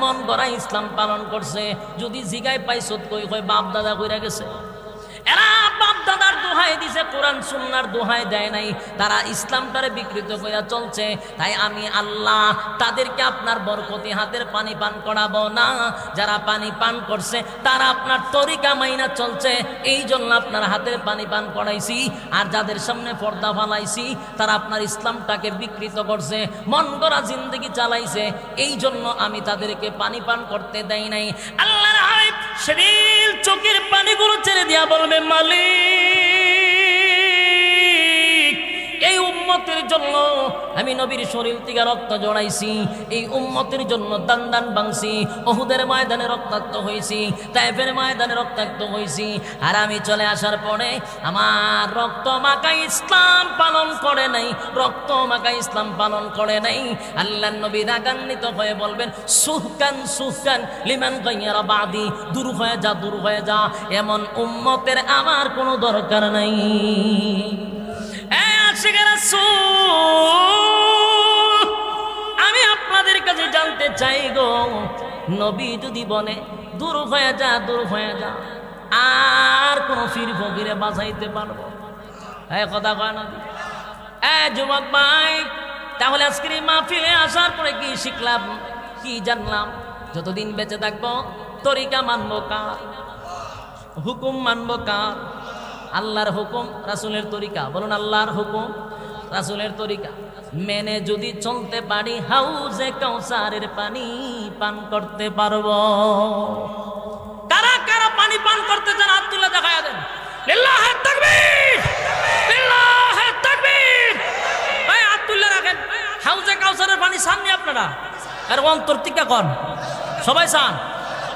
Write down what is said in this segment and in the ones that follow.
মন গড়া ইসলাম পালন করছে। যদি জিগায় পাইছত কই কই বাপ দাদা কইরা গেছে। এরা বাপ দাদার দোহাই দিছে, কোরআন সুন্নাহর দোহাই দেয় নাই। তারা ইসলামটারে বিকৃত কইরা চলছে। তাই আমি আল্লাহ তাদেরকে আপনার বরকতি হাতের পানি পান করাবো না। যারা পানি পান করছে তারা আপনার তরিকা মাইনা চলছে, এই জন্য আপনার হাতের পানি পান করাইছি। আর যাদের সামনে পর্দা ফালাইছি তারা আপনার ইসলামটাকে বিকৃত করছে, মন গড়া জিন্দেগি চালাইছে, এই জন্য আমি তাদেরকে পানি পান করতে দেই নাই। আল্লাহর হাবিব শরীর চোখের পানিগুলো ছেড়ে দিয়া বলবে, মালিক এই উম্মতের জন্য আমি নবীর শরীর থেকে রক্ত জড়াইছি, এই উম্মতের জন্য দান দান ভাঙছি, ওহুদের ময়দানে রক্তাক্ত হয়েছি, তায়েফের ময়দানে রক্তাক্ত হয়েছি। আর আমি চলে আসার পরে আমার রক্ত মাখা ইসলাম পালন করে নাই, রক্ত মাখা ইসলাম পালন করে নাই। আল্লাহর নবী রাগান্বিত হয়ে বলবেন, সুহকান সুহকান লিমান গায়রা বাদি, দূর হয়ে যা, দূর হয়ে যা, এমন উম্মতের আমার কোনো দরকার নাই। আমি আপনাদের কাছে জানতে চাই গো, নবী যদি বলে দূর হয়ে যা, দূর হয়ে যা, আর কোন ফির ফকিরে বাঁচাইতে পারবো? কথা কয় না যুবক ভাই? তাহলে আজকের এই মাহফিলে আসার পরে কি শিখলাম, কি জানলাম? যতদিন বেঁচে থাকবো তরিকা মানবো কার, হুকুম মানবো কার? আল্লাহর হুকুম, রাসূলের তরিকা। বলুন আল্লাহর হুকুম, রাসূলের তরিকা মেনে যদি চলতে পারি, হাউজে কাউসারের পানি পান করতে পারবো। কারা কারা পানি পান করতে চান হাত তুলে দেখায়া দেন। লিল্লাহি তাকবীর, লিল্লাহি তাকবীর। ভাই হাত তুলে রাখেন। হাউজে কাউসারের পানি চাননি আপনারা? আর অন্তর থেকে কোন সবাই চান?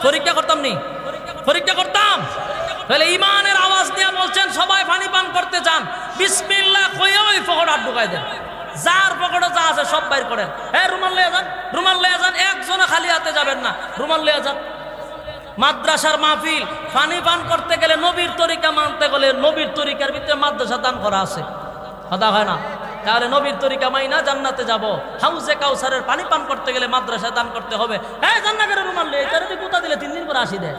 পরীক্ষা করতাম নি? পরীক্ষা করতাম। তাহলে ইমানের আওয়াজ দিয়ে বলছেন সবাই পানি পান করতে চান, বিসমিল্লাহ কইয়া ওই পকেট হাত ঢুকাই দেন। যার পকেটে যা আছে সব বাইর করেন। রুমাল লয়ে যান, রুমাল লয়ে যান, একজনে খালি হাতে যাবেন না, রুমাল লয়ে যান। মাদ্রাসার মাহফিল, পানি পান করতে গেলে নবীর তরিকা মানতে গেলে নবীর তরিকার ভিতরে মাদ্রাসা দান করা আছে, কথা হয় না? তাহলে নবীর তরিকা মাইনা জান্নাতে যাব। হাউজে কাউসারের পানি পান করতে গেলে মাদ্রাসা দান করতে হবে। জান্নাতের রুমাল লয়ে, এটারে তুই কোথা দিলে 3 দিন পরে আসি দেয়।